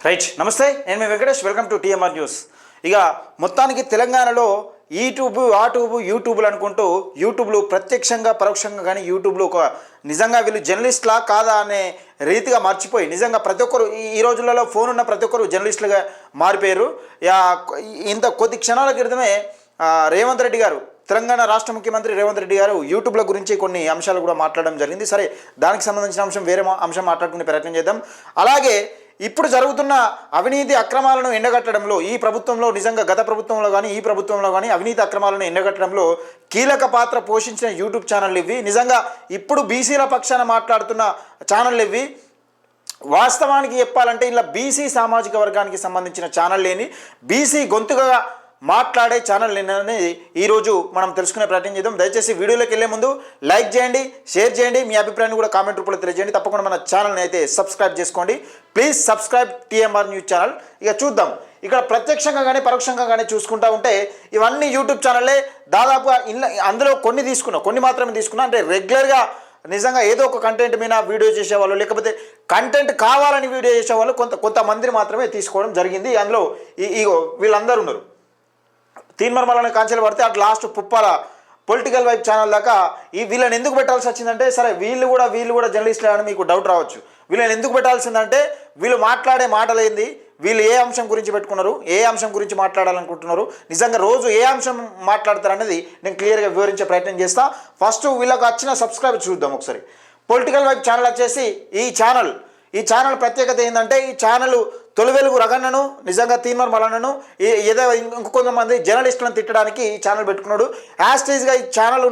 Right, namaste, నేను మీ Venkatesh. Welcome to TMR news. ఇక మొత్తానికి తెలంగాణలో యూట్యూబ్లు అనుకుంటూ యూట్యూబ్లు ప్రత్యక్షంగా పరోక్షంగా కానీ యూట్యూబ్లో ఒక నిజంగా వీళ్ళు జర్నలిస్ట్లా కాదా అనే రీతిగా మర్చిపోయి నిజంగా ప్రతి ఒక్కరు ఈ రోజులలో ఫోన్ ఉన్న ప్రతి ఒక్కరు జర్నలిస్టులుగా మారిపోయారు. ఇంత కొద్ది క్షణాల క్రితమే రేవంత్ రెడ్డి గారు, తెలంగాణ రాష్ట్ర ముఖ్యమంత్రి రేవంత్ రెడ్డి గారు యూట్యూబ్ల గురించి కొన్ని అంశాలు కూడా మాట్లాడడం జరిగింది. సరే, దానికి సంబంధించిన అంశం వేరే అంశం మాట్లాడుకునే ప్రయత్నం చేద్దాం. అలాగే ఇప్పుడు జరుగుతున్న అవినీతి అక్రమాలను ఎండగట్టడంలో ఈ ప్రభుత్వంలో నిజంగా గత ప్రభుత్వంలో కానీ ఈ ప్రభుత్వంలో కానీ అవినీతి అక్రమాలను ఎండగట్టడంలో కీలక పాత్ర పోషించిన యూట్యూబ్ ఛానళ్ళు ఇవి. నిజంగా ఇప్పుడు బీసీల పక్షాన మాట్లాడుతున్న ఛానళ్ళు ఇవి. వాస్తవానికి చెప్పాలంటే ఇలా బీసీ సామాజిక వర్గానికి సంబంధించిన ఛానల్ లేని బీసీ గొంతుగా మాట్లాడే ఛానల్ అనేది ఈరోజు మనం తెలుసుకునే ప్రయత్నం చేద్దాం. దయచేసి వీడియోలోకి వెళ్ళే ముందు లైక్ చేయండి, షేర్ చేయండి, మీ అభిప్రాయాన్ని కూడా కామెంట్ రూపంలో తెలియజేయండి. తప్పకుండా మన ఛానల్ని అయితే సబ్స్క్రైబ్ చేసుకోండి. Please subscribe TMR news channel. ఇక చూద్దాం, ఇక్కడ ప్రత్యక్షంగా కానీ పరోక్షంగా కానీ చూసుకుంటూ ఉంటే ఇవన్నీ యూట్యూబ్ ఛానల్లే. దాదాపుగా అందులో కొన్ని మాత్రమే తీసుకున్నా. అంటే రెగ్యులర్గా నిజంగా ఏదో ఒక కంటెంట్ మీద వీడియో చేసేవాళ్ళు, లేకపోతే కంటెంట్ కావాలని వీడియో చేసేవాళ్ళు కొంతమందిని మాత్రమే తీసుకోవడం జరిగింది. అందులో వీళ్ళందరూ ఉన్నారు. తీన్మర్మలని కాంచెలు పడితే అటు last Puppala political vibe channel దాకా వీళ్ళని ఎందుకు పెట్టాల్సి వచ్చిందంటే, సరే వీళ్ళు కూడా జర్నలిస్టులు అని మీకు డౌట్ రావచ్చు. వీళ్ళని ఎందుకు పెట్టాల్సిందంటే వీళ్ళు మాట్లాడే మాటలు ఏంది, వీళ్ళు ఏ అంశం గురించి పెట్టుకున్నారు, ఏ అంశం గురించి మాట్లాడాలనుకుంటున్నారు, నిజంగా రోజు ఏ అంశం మాట్లాడతారు అనేది నేను క్లియర్గా వివరించే ప్రయత్నం చేస్తా. ఫస్ట్ వీళ్ళకి వచ్చిన సబ్స్క్రైబర్ చూద్దాం ఒకసారి. పొలిటికల్ వైబ్ ఛానల్ వచ్చేసి ఈ ఛానల్ ప్రత్యేకత ఏంటంటే, ఈ ఛానల్ తొలి వెలుగు రగన్నను, నిజంగా తీన్మార్ మల్లన్నను, ఏదో ఇంకొంతమంది జర్నలిస్టులను తిట్టడానికి ఈ ఛానల్ పెట్టుకున్నాడు. యాస్టేజ్గా ఈ ఛానల్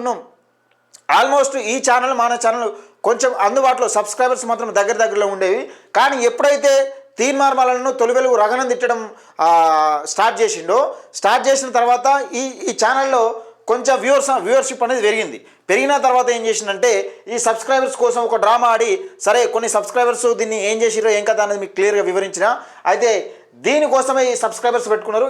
ఆల్మోస్ట్ ఈ ఛానల్ మన ఛానల్ కొంచెం అందుబాటులో సబ్స్క్రైబర్స్ మాత్రం దగ్గరలో ఉండేవి. కానీ ఎప్పుడైతే తీన్మార్ మల్లన్నను తొలి వెలుగు రగన్నను తిట్టడం స్టార్ట్ చేసిన తర్వాత ఈ ఛానల్లో కొంచెం వ్యూవర్షిప్ అనేది పెరిగిన తర్వాత ఏం చేసిందంటే, ఈ సబ్స్క్రైబర్స్ కోసం ఒక డ్రామా ఆడి, సరే కొన్ని సబ్స్క్రైబర్స్ దీన్ని ఏం చేసిరో ఏం కదా అనేది మీకు క్లియర్గా వివరించిన. అయితే దీనికోసమే ఈ సబ్స్క్రైబర్స్ పెట్టుకున్నారు.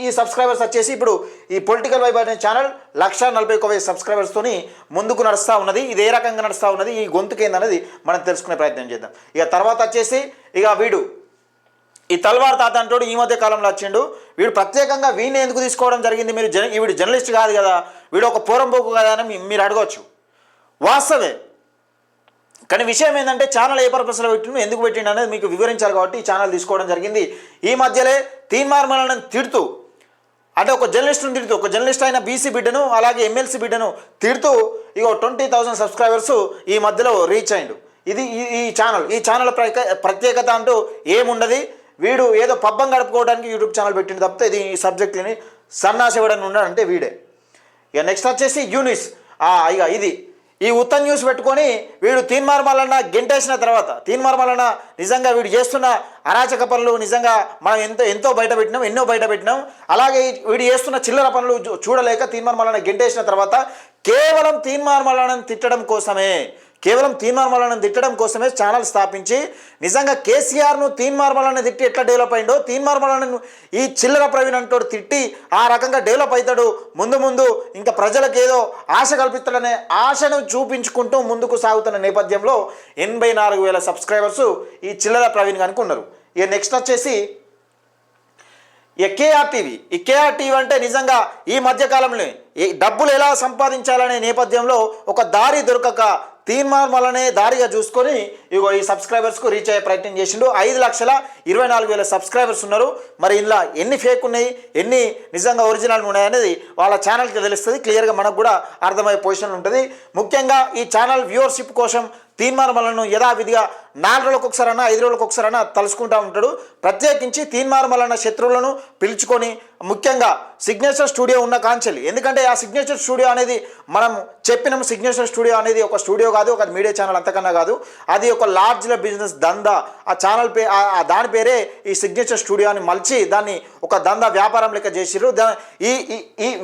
ఈ సబ్స్క్రైబర్స్ వచ్చేసి ఇప్పుడు ఈ పొలిటికల్ వైబ్ అనే ఛానల్ 141,000 సబ్స్క్రైబర్స్తోని ముందుకు నడుస్తూ ఉన్నది. ఇది ఏ రకంగా నడుస్తూ ఉన్నది, ఈ గొంతుకు ఏందనేది మనం తెలుసుకునే ప్రయత్నం చేద్దాం. ఇక తర్వాత వచ్చేసి వీడు ఈ తల్వార్ తాత అంటాడు, ఈ మధ్య కాలంలో వచ్చిండు. వీడు ప్రత్యేకంగా వీడిని ఎందుకు తీసుకోవడం జరిగింది, వీడు జర్నలిస్ట్ కాదు కదా, వీడు ఒక పోరంబోకు కదా అని మీరు అడగవచ్చు. వాస్తవే, కానీ విషయం ఏంటంటే ఛానల్ ఏ పర్పస్లో పెట్టిండు, ఎందుకు పెట్టిండు అనేది మీకు వివరించాలి కాబట్టి ఈ ఛానల్ తీసుకోవడం జరిగింది. ఈ మధ్యలో తీన్మార్ మల్లన్నను తిడుతూ, అంటే ఒక జర్నలిస్ట్ అయిన బీసీ బిడ్డను అలాగే ఎమ్మెల్సీ బిడ్డను తిడుతూ 20,000 సబ్స్క్రైబర్స్ ఈ మధ్యలో రీచ్ అయ్యిండు. ఇది ఈ ఛానల్ ప్రత్యేకత అంటూ ఏముండదు. వీడు ఏదో పబ్బం గడుపుకోవడానికి యూట్యూబ్ ఛానల్ పెట్టింది తప్పితే ఇది ఈ సబ్జెక్ట్ని సన్నాసేవాడని ఉన్నాడంటే వీడే. ఇక నెక్స్ట్ వచ్చేసి యూనిస్. ఈ ఉత్తమ్ న్యూస్ పెట్టుకొని వీడు తీన్మార్ మల్లన్న గెంటేసిన తర్వాత, తీన్మార్ మల్లన్న నిజంగా వీడు చేస్తున్న అరాచక పనులు నిజంగా మనం ఎన్నో బయట పెట్టినాం. అలాగే వీడు చేస్తున్న చిల్లర పనులు చూడలేక తీన్మార్ మల్లన్న గెంటేసిన తర్వాత కేవలం తీన్మార్ మల్లన్నను తిట్టడం కోసమే ఛానల్ స్థాపించి నిజంగా కేసీఆర్ను తీన్మార్ మల్లన్న తిట్టి ఎట్లా డెవలప్ అయిందో, తీన్మార్ మల్లన్నను ఈ చిల్లర ప్రవీణ్ అంటోడు తిట్టి ఆ రకంగా డెవలప్ అవుతాడు, ముందు ఇంకా ప్రజలకు ఏదో ఆశ కల్పిస్తాడనే ఆశను చూపించుకుంటూ ముందుకు సాగుతున్న నేపథ్యంలో 84,000 సబ్స్క్రైబర్స్ ఈ చిల్లర ప్రవీణ్ కనుక ఉన్నారు. ఇక నెక్స్ట్ వచ్చేసి కేఆర్ టీవీ అంటే నిజంగా ఈ మధ్యకాలంలో డబ్బులు ఎలా సంపాదించాలనే నేపథ్యంలో ఒక దారి దొరకక తీన్మార్ మల్లనే దారిగా చూసుకొని ఈ సబ్స్క్రైబర్స్కు రీచ్ అయ్యే ప్రయత్నం చేసిండు. 5,24,000 సబ్స్క్రైబర్స్ ఉన్నారు. మరి ఇలా ఎన్ని ఫేక్ ఉన్నాయి, ఎన్ని నిజంగా ఒరిజినల్ ఉన్నాయి అనేది వాళ్ళ ఛానల్కి తెలుస్తుంది. క్లియర్గా మనకు కూడా అర్థమయ్యే పొజిషన్ ఉంటుంది. ముఖ్యంగా ఈ ఛానల్ వ్యూవర్షిప్ కోసం తీన్మార్ మల్లన్నను యథావిధిగా 4 రోజులకు ఒకసారైనా 5 రోజులకు ఒకసారైనా తలుసుకుంటూ ఉంటాడు. ప్రత్యేకించి తీన్మార్ మల్లన్న శత్రువులను పిలుచుకొని ముఖ్యంగా సిగ్నేచర్ స్టూడియో ఉన్న కాంచెలి, ఎందుకంటే ఆ సిగ్నేచర్ స్టూడియో అనేది మనం చెప్పినాము, సిగ్నేచర్ స్టూడియో అనేది ఒక స్టూడియో కాదు, ఒక మీడియా ఛానల్ అంతకన్నా కాదు, అది ఒక లార్జ్ బిజినెస్ దందా. ఆ ఛానల్ దాని పేరే ఈ సిగ్నేచర్ స్టూడియో అని మలిచి దాన్ని ఒక దందా వ్యాపారం లెక్క చేసిర్రు.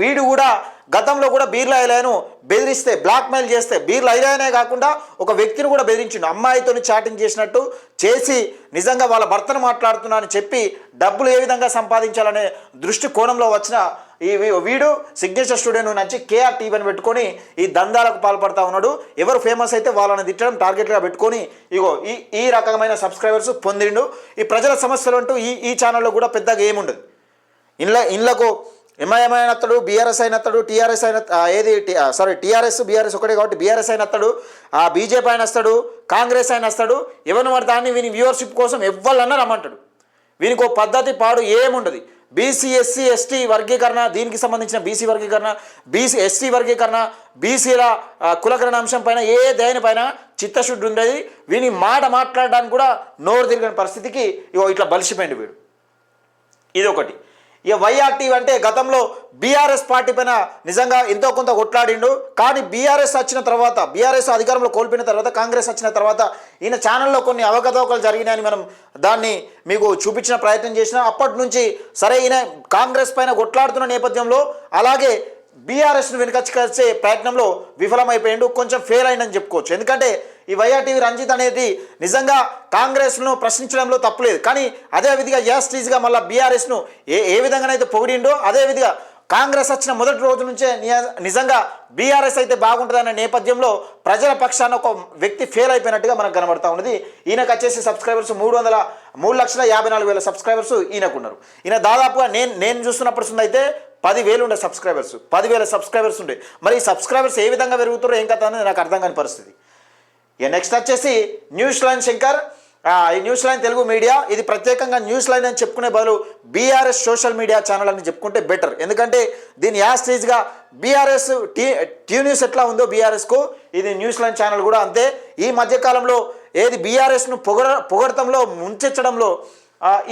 వీడు కూడా గతంలో కూడా బీర్ల ఐలాను బెదిరిస్తే, బ్లాక్మెయిల్ చేస్తే, బీర్ల ఐలానే కాకుండా ఒక వ్యక్తిని కూడా బెదిరించిండు. అమ్మాయితో చాటింగ్ చేసినట్టు చేసి నిజంగా వాళ్ళ భర్తను మాట్లాడుతున్నా అని చెప్పి డబ్బులు ఏ విధంగా సంపాదించాలనే దృష్టి కోణంలో వచ్చిన వీడు సిగ్నేచర్ స్టూడియో నుంచి కేఆర్ టీవీ అని పెట్టుకొని ఈ దందాలకు పాల్పడతా ఉన్నాడు. ఎవరు ఫేమస్ అయితే వాళ్ళని తిట్టడం టార్గెట్గా పెట్టుకొని ఇగో ఈ రకమైన సబ్స్క్రైబర్స్ పొందిండు. ఈ ప్రజల సమస్యలు అంటూ ఈ ఛానల్లో కూడా పెద్దగా ఏముండదు. ఇళ్ళకు ఎంఐఎం అయినత్తడు, బీఆర్ఎస్ అయినత్తడు, టీఆర్ఎస్ అయిన టీఆర్ఎస్ బీఆర్ఎస్ ఒకటే కాబట్టి బీఆర్ఎస్ అయినత్తడు, బీజేపీ అయిన వస్తాడు, కాంగ్రెస్ అయిన వస్తాడు. ఎవరిని వాడు దాన్ని వీని వ్యూవర్షిప్ కోసం ఎవరన్నా రమ్మంటాడు. వీనికి ఒక పద్ధతి పాడు ఏముండదు. బీసీ ఎస్సీ ఎస్టీ వర్గీకరణ, దీనికి సంబంధించిన బీసీ వర్గీకరణ, ఎస్టీ వర్గీకరణ, బీసీల కులకరణ అంశం పైన దేనిపైన చిత్తశుద్ధి ఉండేది. వీని మాట మాట్లాడడానికి కూడా నోరు తిరిగిన పరిస్థితికి ఇట్లా బలిసిపోయింది వీడు. ఇదొకటి. ఇక వైఆర్టీవీ అంటే గతంలో బీఆర్ఎస్ పార్టీ పైన నిజంగా ఎంతో కొంత కొట్లాడిండు. కానీ బీఆర్ఎస్ వచ్చిన తర్వాత, బీఆర్ఎస్ అధికారంలో కోల్పోయిన తర్వాత, కాంగ్రెస్ వచ్చిన తర్వాత ఈయన ఛానల్లో కొన్ని అవకతవకలు జరిగినాయని మనం దాన్ని మీకు చూపించిన ప్రయత్నం చేసిన. అప్పటి నుంచి సరే ఈయన కాంగ్రెస్ పైన కొట్లాడుతున్న నేపథ్యంలో అలాగే బీఆర్ఎస్ను వెనుకచ్చే ప్రయత్నంలో విఫలమైపోయిండు. కొంచెం ఫెయిల్ అయిందని చెప్పుకోవచ్చు. ఎందుకంటే ఈ వైఆర్టీవీ రంజిత్ అనేది నిజంగా కాంగ్రెస్ను ప్రశ్నించడంలో తప్పులేదు. కానీ అదే విధంగా యాస్టీజ్గా మళ్ళీ బీఆర్ఎస్ను ఏ విధంగానైతే పొగిడిండో అదే విధంగా కాంగ్రెస్ వచ్చిన మొదటి రోజు నుంచే నిజంగా బీఆర్ఎస్ అయితే బాగుంటుందన్న నేపథ్యంలో ప్రజల పక్షాన ఒక వ్యక్తి ఫెయిల్ అయిపోయినట్టుగా మనకు కనబడతా ఉన్నది. ఈయనకు వచ్చేసి సబ్స్క్రైబర్స్ 3,54,000 సబ్స్క్రైబర్స్ ఈయనకున్నారు. ఈయన దాదాపుగా నేను చూస్తున్నప్పుడు అయితే 10,000 ఉండే సబ్స్క్రైబర్స్, 10,000 సబ్స్క్రైబర్స్ ఉండే. మరి ఈ సబ్స్క్రైబర్స్ ఏ విధంగా పెరుగుతారో ఏం కథ అనేది నాకు అర్థం కాని పరిస్థితి. ఇక నెక్స్ట్ వచ్చేసి న్యూస్ లైన్ శంకర్. ఈ న్యూస్ లైన్ తెలుగు మీడియా, ఇది ప్రత్యేకంగా న్యూస్ లైన్ అని చెప్పుకునే బదులు బీఆర్ఎస్ సోషల్ మీడియా ఛానల్ అని చెప్పుకుంటే బెటర్. ఎందుకంటే దీని యాస్టేజ్గా బీఆర్ఎస్ టీ న్యూస్ ఎట్లా ఉందో బీఆర్ఎస్కు ఇది న్యూస్ లైన్ ఛానల్ కూడా అంతే. ఈ మధ్యకాలంలో ఏది బీఆర్ఎస్ను పొగడతంలో ముంచెచ్చడంలో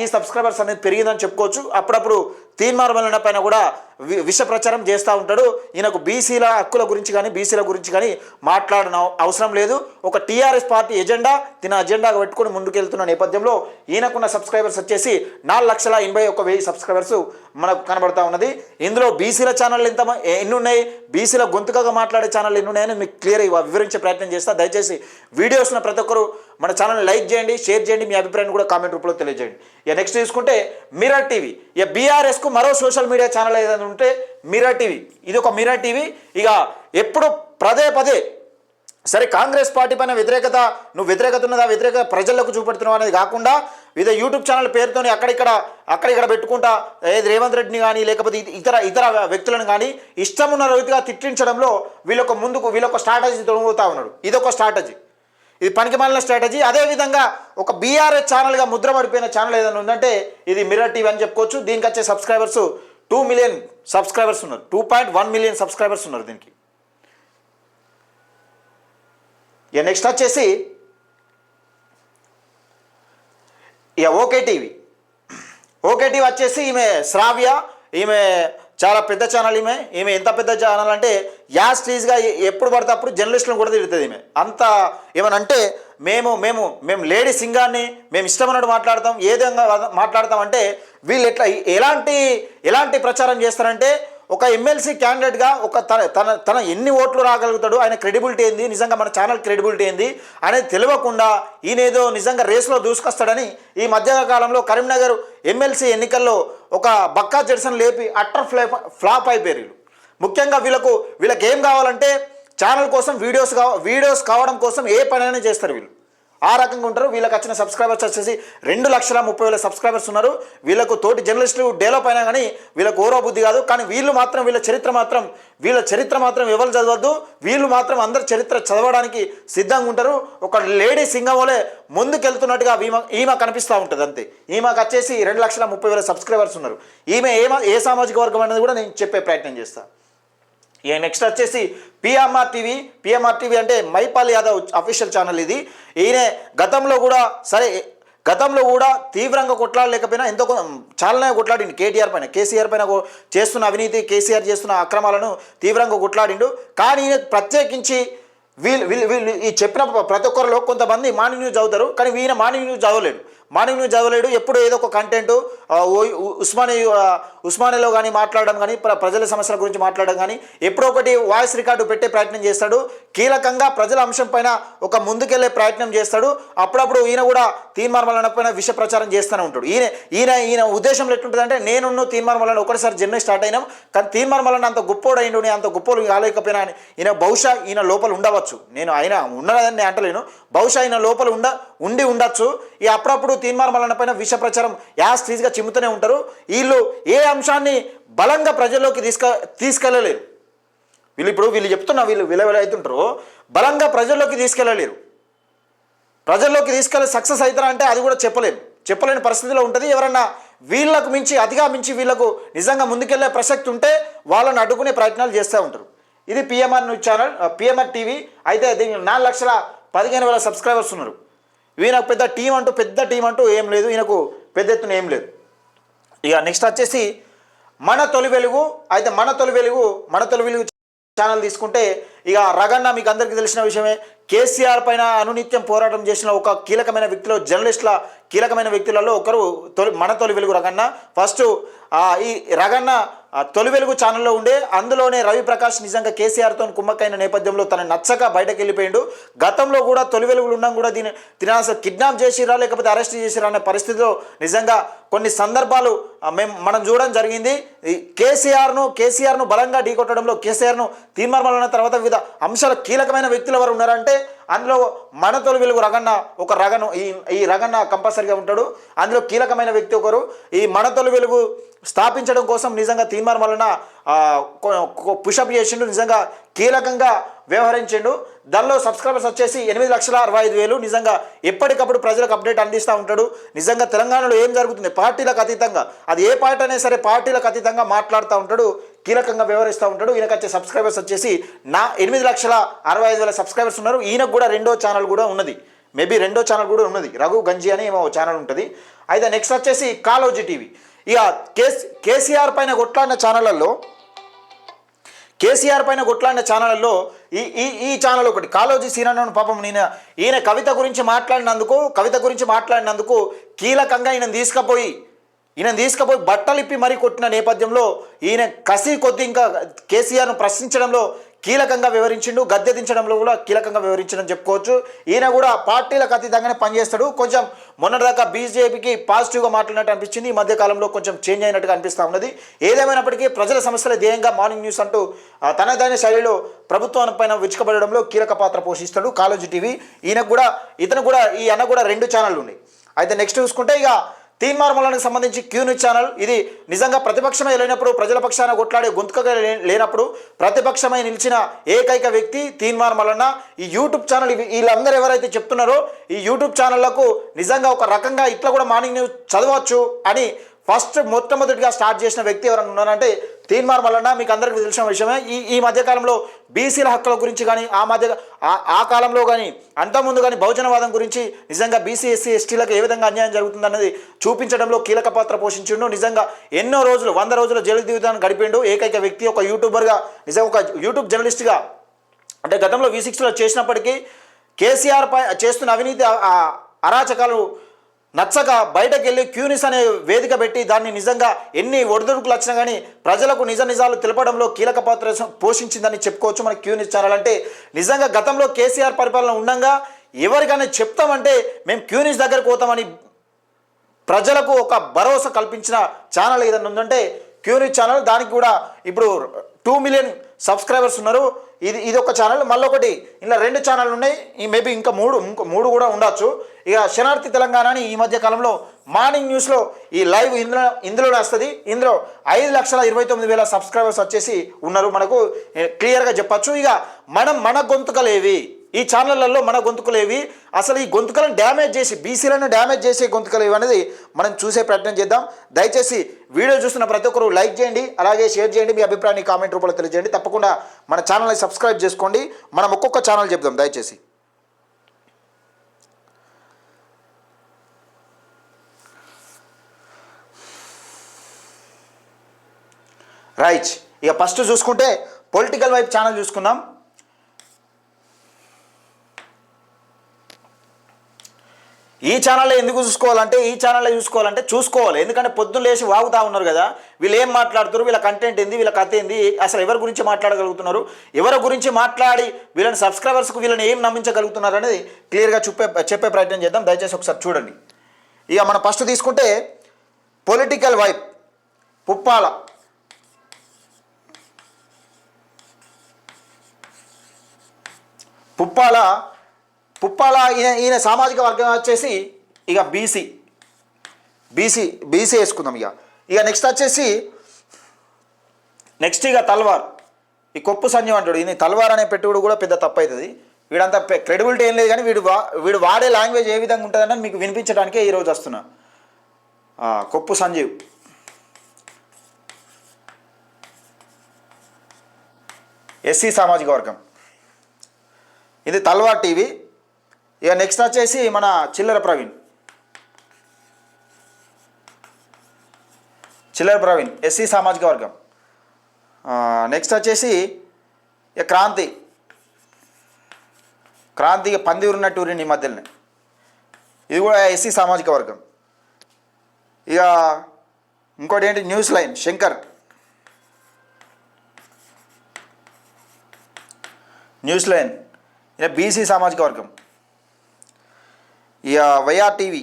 ఈ సబ్స్క్రైబర్స్ అనేది పెరిగిందని చెప్పుకోవచ్చు. అప్పుడప్పుడు తీర్మానం పైన కూడా విష ప్రచారం చేస్తూ ఉంటాడు. ఈయనకు బీసీల హక్కుల గురించి కానీ బీసీల గురించి కానీ మాట్లాడన అవసరం లేదు. ఒక టీఆర్ఎస్ పార్టీ ఎజెండా తిన అజెండాగా పెట్టుకుని ముందుకెళ్తున్న నేపథ్యంలో ఈయనకున్న సబ్స్క్రైబర్స్ వచ్చేసి 4,81,000 సబ్స్క్రైబర్స్ మనకు కనబడతా ఉన్నది. ఇందులో బీసీల ఛానల్ ఎన్ని ఉన్నాయి, బీసీల గొంతుకగా మాట్లాడే ఛానల్ ఎన్ని ఉన్నాయని మీకు క్లియర్గా వివరించే ప్రయత్నం చేస్తా. దయచేసి వీడియోస్ను ప్రతి ఒక్కరు మన ఛానల్ లైక్ చేయండి, షేర్ చేయండి, మీ అభిప్రాయాన్ని కూడా కామెంట్ రూపంలో తెలియజేయండి. ఇక నెక్స్ట్ చూసుకుంటే మిర్రర్ టీవీ. ఇక బీఆర్ఎస్కు మరో సోషల్ మీడియా ఛానల్ ఏదైనా ఉంటే మిర్రర్ టీవీ. ఇది ఒక మిర్రర్ టీవీ. ఇక ఎప్పుడు పదే సరే కాంగ్రెస్ పార్టీ పైన వ్యతిరేకత ఉన్నదా, వ్యతిరేకత ప్రజలకు చూపెడుతున్నావు అనేది కాకుండా వివిధ యూట్యూబ్ ఛానల్ పేరుతోని అక్కడిక్కడ పెట్టుకుంటా ఏది రేవంత్ రెడ్డిని కానీ లేకపోతే ఇతర వ్యక్తులను కానీ ఇష్టమున్న రీతిగా తిట్టించడంలో వీళ్ళొక స్ట్రాటజీ తొలగిపోతా ఉన్నాడు. ఇదొక స్ట్రాటజీ, ఇది పనికిమాలిన స్ట్రాటజీ. అదేవిధంగా ఒక బీఆర్ఎస్ ఛానల్గా ముద్ర పడిపోయిన ఛానల్ ఏదైనా ఉందంటే ఇది మిర్రర్ టీవీ అని చెప్పుకోవచ్చు. దీనికి వచ్చే సబ్స్క్రైబర్స్ 2 మిలియన్ సబ్స్క్రైబర్స్ ఉన్నారు, 2.1 మిలియన్ సబ్స్క్రైబర్స్ ఉన్నారు దీనికి. ఇక నెక్స్ట్ వచ్చేసి ఇక ఓకే టీవీ వచ్చేసి ఈమె శ్రావ్య. ఈమె చాలా పెద్ద ఛానల్. ఈమె ఎంత పెద్ద ఛానల్ అంటే యాస్టీజ్గా ఎప్పుడు పడితే అప్పుడు జర్నలిస్టులను కూడా తిడుతుంది. ఈమె అంత ఏమనంటే మేము లేడీ సింగాన్ని మేము ఇష్టమన్నట్టు మాట్లాడతాం, ఏ విధంగా మాట్లాడతాం అంటే వీళ్ళు ఎలాంటి ప్రచారం చేస్తారంటే ఒక ఎమ్మెల్సీ క్యాండిడేట్గా ఒక తన ఎన్ని ఓట్లు రాగలుగుతాడు, ఆయన క్రెడిబిలిటీ ఏంది, నిజంగా మన ఛానల్ క్రెడిబిలిటీ ఏంది అనేది తెలియకుండా ఈయనేదో నిజంగా రేసులో దూసుకొస్తాడని ఈ మధ్యకాలంలో కరీంనగర్ ఎమ్మెల్సీ ఎన్నికల్లో ఒక బక్కా జెర్సన్ లేపి అట్టర్ ఫ్లాప్ అయిపోయారు. ముఖ్యంగా వీళ్ళకి ఏం కావాలంటే ఛానల్ కోసం వీడియోస్ కావడం కోసం ఏ పనైనా చేస్తారు. వీళ్ళు ఆ రకంగా ఉంటారు. వీళ్ళకి వచ్చిన సబ్స్క్రైబర్స్ వచ్చేసి 2,30,000 సబ్స్క్రైబర్స్ ఉన్నారు. వీళ్ళకు తోటి జర్నలిస్టులు డెవలప్ అయినా కానీ వీళ్ళకు ఓరో బుద్ధి కాదు. కానీ వీళ్ళ చరిత్ర మాత్రం ఎవరు చదవద్దు. వీళ్ళు మాత్రం అందరు చరిత్ర చదవడానికి సిద్ధంగా ఉంటారు. ఒక లేడీ సింగంలోనే ముందుకెళ్తున్నట్టుగా ఈమె కనిపిస్తూ ఉంటుంది అంతే. ఈమెకు వచ్చేసి 2,30,000 సబ్స్క్రైబర్స్ ఉన్నారు. ఈమె ఏ సామాజిక వర్గం అనేది కూడా నేను చెప్పే ప్రయత్నం చేస్తాను. ఇక నెక్స్ట్ వచ్చేసి పిఎంఆర్ టీవీ అంటే మైపాల్ యాదవ్ అఫీషియల్ ఛానల్ ఇది. ఈయన గతంలో కూడా తీవ్రంగా కొట్లాడలేకపోయినా ఎంతో చాలానే కొట్లాడిండు కేసీఆర్ పైన చేస్తున్న అవినీతి, కేసీఆర్ చేస్తున్న అక్రమాలను తీవ్రంగా కొట్లాడిండు. కానీ ఈయన ప్రత్యేకించి వీళ్ళు ఈ చెప్పిన ప్రతి ఒక్కరిలో కొంతమంది మార్నింగ్ న్యూస్ చదువుతారు, కానీ ఈయన మార్నింగ్ న్యూస్ చదవలేడు. మార్నింగ్ న్యూస్ చదవలేడు, ఎప్పుడు ఏదో ఒక కంటెంట్ ఉస్మానియాలో కానీ మాట్లాడడం కానీ ప్రజల సమస్యల గురించి మాట్లాడడం కానీ ఎప్పుడో ఒకటి వాయిస్ రికార్డు పెట్టే ప్రయత్నం చేస్తాడు. కీలకంగా ప్రజల అంశం పైన ఒక ముందుకెళ్లే ప్రయత్నం చేస్తాడు. అప్పుడప్పుడు ఈయన కూడా తీన్మార్ మల్లన్న పైన విష ప్రచారం చేస్తూనే ఉంటాడు. ఈయన ఉద్దేశంలో ఎట్లుంటుందంటే, నేను తీన్మార్ మల్లన్న ఒకటిసారి జర్నీ స్టార్ట్ అయినాం, కానీ తీన్మార్ మల్లన్న అంత గొప్పోడు అయిండు, అంత గొప్పోడు కాలేకపోయినా ఈయన బహుశా ఈయన లోపల ఉండవచ్చు. నేను ఆయన ఉన్నదని నేను అంటలేను, బహుశా ఆయన లోపల ఉండొచ్చు. ఈ అప్పుడప్పుడు తీన్మార్ మల్లన్న పైన విష ప్రచారం యాస్టీజ్గా చిమ్ముతూనే ఉంటారు. వీళ్ళు ఏ అంశాన్ని బలంగా ప్రజల్లోకి తీసుకెళ్ళలేరు. వీళ్ళు చెప్తున్నా, వీళ్ళు అవుతుంటారో బలంగా ప్రజల్లోకి తీసుకెళ్ళలేరు. ప్రజల్లోకి తీసుకెళ్ళి సక్సెస్ అవుతారా అంటే అది కూడా చెప్పలేని పరిస్థితిలో ఉంటుంది. ఎవరన్నా వీళ్ళకు మించి అతిగా మించి వీళ్ళకు నిజంగా ముందుకెళ్లే ప్రసక్తి ఉంటే వాళ్ళని అడ్డుకునే ప్రయత్నాలు చేస్తూ ఉంటారు. ఇది PMR news channel, PMR TV. అయితే దీనికి 4,15,000 సబ్స్క్రైబర్స్ ఉన్నారు. ఈయనకు పెద్ద టీం అంటూ ఏం లేదు, ఈయనకు పెద్ద ఎత్తున ఏం లేదు. ఇక నెక్స్ట్ వచ్చేసి మన తొలి వెలుగు. అయితే మన తొలి వెలుగు ఛానల్ తీసుకుంటే ఇక రగన్న మీకు అందరికీ తెలిసిన విషయమే. కేసీఆర్ పైన అనునిత్యం పోరాటం చేసిన ఒక కీలకమైన వ్యక్తిలో, జర్నలిస్టుల కీలకమైన వ్యక్తులలో ఒకరు మన తొలి వెలుగు రగన్న. ఫస్ట్ ఈ రగన్న తొలి వెలుగు ఛానల్లో ఉండే, అందులోనే రవి ప్రకాష్ నిజంగా కేసీఆర్తో కుమ్మక్కైన నేపథ్యంలో తన నచ్చక బయటకు వెళ్ళిపోయిండు. గతంలో కూడా తొలి వెలుగులు ఉన్నాం కూడా తిన అసలు కిడ్నాప్ చేసిరా లేకపోతే అరెస్ట్ చేసిరా అనే పరిస్థితిలో నిజంగా కొన్ని సందర్భాలు మనం చూడడం జరిగింది. కేసీఆర్ను బలంగా ఢీకొట్టడంలో, కేసీఆర్ను తీన్మార్ మల్లన్న తర్వాత వివిధ అంశాల కీలకమైన వ్యక్తులు ఎవరు ఉన్నారంటే అందులో మన తొలి వెలుగు ఈ రగన్న కంపల్సరిగా ఉంటాడు. అందులో కీలకమైన వ్యక్తి ఒకరు. ఈ మన తొలి వెలుగు స్థాపించడం కోసం నిజంగా తీన్మార్ మల్లన్న పుషప్ చేసిండు, నిజంగా కీలకంగా వ్యవహరించిండు. దానిలో సబ్స్క్రైబర్స్ వచ్చేసి 8,65,000. నిజంగా ఎప్పటికప్పుడు ప్రజలకు అప్డేట్ అందిస్తూ ఉంటాడు. నిజంగా తెలంగాణలో ఏం జరుగుతుంది పార్టీలకు అతీతంగా, అది ఏ పార్టీ అయినా సరే పార్టీలకు అతీతంగా మాట్లాడుతూ ఉంటాడు, కీలకంగా వ్యవహరిస్తూ ఉంటాడు. ఈయనకు వచ్చే సబ్స్క్రైబర్స్ వచ్చేసి 8,65,000 సబ్స్క్రైబర్స్ ఉన్నారు. ఈయనకు కూడా రెండో ఛానల్ కూడా ఉన్నది, రఘు గంజి అని ఏమో ఛానల్ ఉంటుంది. అయితే నెక్స్ట్ వచ్చేసి కాలోజీ టీవీ. ఇక కేసీఆర్ పైన కొట్లాడిన ఛానళ్ళల్లో ఈ ఛానల్ ఒకటి కాలోజీ సీనన్న. పాపం ఈయన కవిత గురించి మాట్లాడినందుకు కీలకంగా ఈయన తీసుకుపోయి బట్టలిప్పి మరీ కొట్టిన నేపథ్యంలో ఈయన కసి కొద్ది ఇంకా కేసీఆర్ను ప్రశ్నించడంలో కీలకంగా వివరించిండు, గద్దె దించడంలో కూడా కీలకంగా వివరించడం చెప్పుకోవచ్చు. ఈయన కూడా పార్టీలకు అతీతంగానే పనిచేస్తాడు. కొంచెం మొన్నటిదాకా బీజేపీకి పాజిటివ్గా మాట్లాడినట్టు అనిపించింది, ఈ మధ్యకాలంలో కొంచెం చేంజ్ అయినట్టుగా అనిపిస్తూ ఉన్నది. ఏదేమైనప్పటికీ ప్రజల సమస్యల ధ్యేయంగా మార్నింగ్ న్యూస్ అంటూ తనదైన శైలిలో ప్రభుత్వం పైన విరుచుకబడడంలో కీలక పాత్ర పోషిస్తాడు కాలోజీ టీవీ. ఈ అన్న కూడా 2 ఛానళ్ళు ఉన్నాయి. అయితే నెక్స్ట్ చూసుకుంటే ఇక తీన్మార్ మల్లన్నకు సంబంధించి క్యూ న్యూస్ ఛానల్. ఇది నిజంగా ప్రతిపక్షమై లేనప్పుడు, ప్రజల పక్షాన కొట్లాడే గొంతుకగా లేనప్పుడు ప్రతిపక్షమై నిలిచిన ఏకైక వ్యక్తి తీన్మార్ మల్లన్న. ఈ యూట్యూబ్ ఛానల్ వీళ్ళందరూ ఎవరైతే చెప్తున్నారో ఈ యూట్యూబ్ ఛానళ్లకు నిజంగా ఒక రకంగా ఇట్లా కూడా మార్నింగ్ న్యూస్ చదవచ్చు అని మొట్టమొదటిగా స్టార్ట్ చేసిన వ్యక్తి ఎవరైనా ఉన్నారంటే తీన్మార్ మల్లన్న. మీకు అందరికీ తెలిసిన విషయమే. ఈ మధ్యకాలంలో బీసీల హక్కుల గురించి కానీ ఆ కాలంలో కానీ అంతకుముందు కానీ బహుజనవాదం గురించి నిజంగా బీసీ ఎస్సీ ఎస్టీలకు ఏ విధంగా అన్యాయం జరుగుతుందన్నది చూపించడంలో కీలక పాత్ర పోషించిండు. నిజంగా ఎన్నో రోజులు 100 రోజుల జైలు జీవితాన్ని గడిపిండు ఏకైక వ్యక్తి, ఒక యూట్యూబర్గా, నిజంగా ఒక యూట్యూబ్ జర్నలిస్ట్గా. అంటే గతంలో V6లో చేసినప్పటికీ కేసీఆర్ పై చేస్తున్న అవినీతి అరాచకాలు నచ్చక బయటకు వెళ్ళి క్యూనిస్ అనే వేదిక పెట్టి దాన్ని నిజంగా ఎన్ని ఒడిదుడుకులు వచ్చినా కానీ ప్రజలకు నిజాలు తెలపడంలో కీలక పాత్ర పోషించిందని చెప్పుకోవచ్చు మన క్యూనిస్ ఛానల్. అంటే నిజంగా గతంలో కేసీఆర్ పరిపాలన ఉండగా ఎవరికైనా చెప్తామంటే మేము క్యూనిస్ దగ్గరకు పోతామని ప్రజలకు ఒక భరోసా కల్పించిన ఛానల్ ఏదైనా ఉందంటే క్యూనిస్ ఛానల్. దానికి కూడా ఇప్పుడు 2 మిలియన్ సబ్స్క్రైబర్స్ ఉన్నారు. ఇది ఒక ఛానల్. మళ్ళీ ఒకటి ఇలా 2 ఛానళ్ళు ఉన్నాయి. మేబీ ఇంకా మూడు కూడా ఉండొచ్చు. ఇక శనార్థి తెలంగాణ అని ఈ మధ్య కాలంలో మార్నింగ్ న్యూస్లో ఈ లైవ్ ఇందులోనే వస్తుంది. ఇందులో 5,29,000 సబ్స్క్రైబర్స్ వచ్చేసి ఉన్నారు. మనకు క్లియర్గా చెప్పచ్చు. ఇక మన గొంతుకలేవి ఈ ఛానళ్లలో, మన గొంతుకలేవి, అసలు ఈ గొంతుకలను డ్యామేజ్ చేసి బీసీలను డ్యామేజ్ చేసే గొంతుకలేవి అనేది మనం చూసే ప్రయత్నం చేద్దాం. దయచేసి వీడియో చూస్తున్న ప్రతి ఒక్కరు లైక్ చేయండి, అలాగే షేర్ చేయండి, మీ అభిప్రాయాన్ని కామెంట్ రూపంలో తెలియజేయండి. తప్పకుండా మన ఛానల్ని సబ్స్క్రైబ్ చేసుకోండి. మనం ఒక్కొక్క ఛానల్ చెప్దాం దయచేసి. రైట్, ఇక ఫస్ట్ చూసుకుంటే పొలిటికల్ వైపు ఛానల్ చూసుకుందాం. ఈ ఛానల్లో ఎందుకు చూసుకోవాలంటే ఈ ఛానల్లో చూసుకోవాలి. ఎందుకంటే పొద్దున్న లేచి వాగుతూ ఉన్నారు కదా, వీళ్ళు ఏం మాట్లాడుతారు, వీళ్ళ కంటెంట్ ఏంది, వీళ్ళ కథ ఏంది, అసలు ఎవరి గురించి మాట్లాడగలుగుతున్నారు, ఎవరి గురించి మాట్లాడి వీళ్ళని సబ్స్క్రైబర్స్కు వీళ్ళని ఏం నమ్మించగలుగుతున్నారు అనేది క్లియర్గా చెప్పే ప్రయత్నం చేద్దాం. దయచేసి ఒకసారి చూడండి. ఇక మనం ఫస్ట్ తీసుకుంటే పొలిటికల్ వైబ్ పుప్పాల ఈయన సామాజిక వర్గం వచ్చేసి ఇక బీసీ వేసుకుందాం. ఇక నెక్స్ట్ ఇక తల్వార్, ఈ కొప్పు సంజయ్ అంటాడు. ఈయన తల్వార్ అనే పెట్టుబడి కూడా పెద్ద తప్పు అవుతుంది. వీడంతా క్రెడిబిలిటీ ఏం లేదు, కానీ వీడు వాడే లాంగ్వేజ్ ఏ విధంగా ఉంటుందని మీకు వినిపించడానికే ఈరోజు వస్తున్నా. కొప్పు సంజీవ్, ఎస్సీ సామాజిక వర్గం, ఇది తల్వార్ టీవీ. ఇక నెక్స్ట్ వచ్చేసి మన చిల్లర ప్రవీణ్ ఎస్సీ సామాజిక వర్గం. నెక్స్ట్ వచ్చేసి ఇక క్రాంతి పంది ఉన్నట్టు ఈ మధ్యలోనే, ఇది కూడా ఎస్సీ సామాజిక వర్గం. ఇక ఇంకోటి ఏంటి, న్యూస్ లైన్ శంకర్, ఇక బీసీ సామాజిక వర్గం. ఇక వైఆర్ టీవీ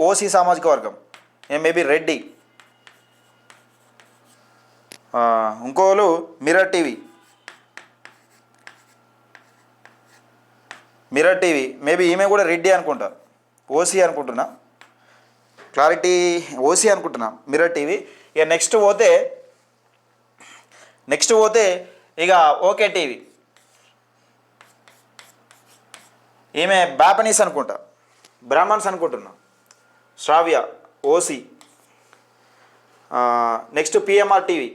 ఓసీ సామాజిక వర్గం. మేబీ రెడ్డి. ఇంకోళ్ళు మిర్రర్ టీవీ మేబీ ఈమె కూడా రెడ్డి అనుకుంటా, ఓసీ అనుకుంటున్నా, క్లారిటీ ఓసీ అనుకుంటున్నా, మిర్రర్ టీవీ. ఇక నెక్స్ట్ పోతే ఇక ఓకే టీవీ, ఈమె బాపనీస్ అనుకుంటా, బ్రాహ్మణ్స్ అనుకుంటున్నా, Sravya OC. Next PMR TV,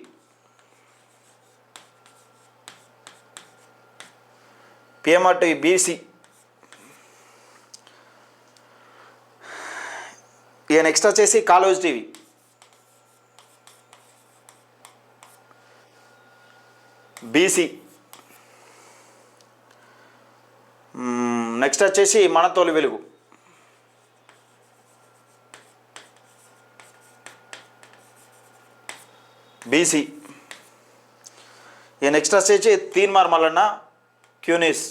BC. ఇక నెక్స్ట్ వచ్చేసి కాలోజ్ టీవీ, బీసీ. నెక్స్ట్ వచ్చేసి మన తోలి వెలుగు, బీసీ. ఇక నెక్స్ట్ వచ్చేసి తీన్మార్ మల్లన్న క్యూనిస్,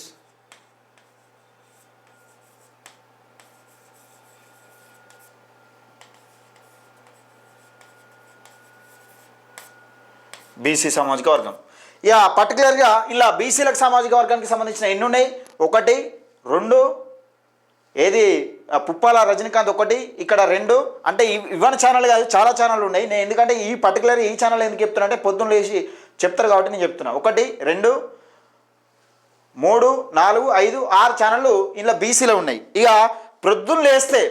బీసీ సామాజిక వర్గం. ఇక పర్టికులర్గా ఇలా బీసీలకు సామాజిక వర్గానికి సంబంధించిన ఎన్ని ఉన్నాయి, 1 2, ఏది పుప్పాల రజనీకాంత్ 1, ఇక్కడ 2. అంటే ఇవన్నీ ఛానల్ కాదు, చాలా ఛానళ్ళు ఉన్నాయి. నేను ఎందుకంటే ఈ పర్టికులర్ ఈ ఛానల్ ఎందుకు చెప్తున్నా అంటే పొద్దున్న లేచి చెప్తారు కాబట్టి నేను చెప్తున్నా. 1 2 3 4 5 6 ఛానళ్ళు ఇలా బీసీలో ఉన్నాయి. ఇక ప్రొద్దున్న లేస్తే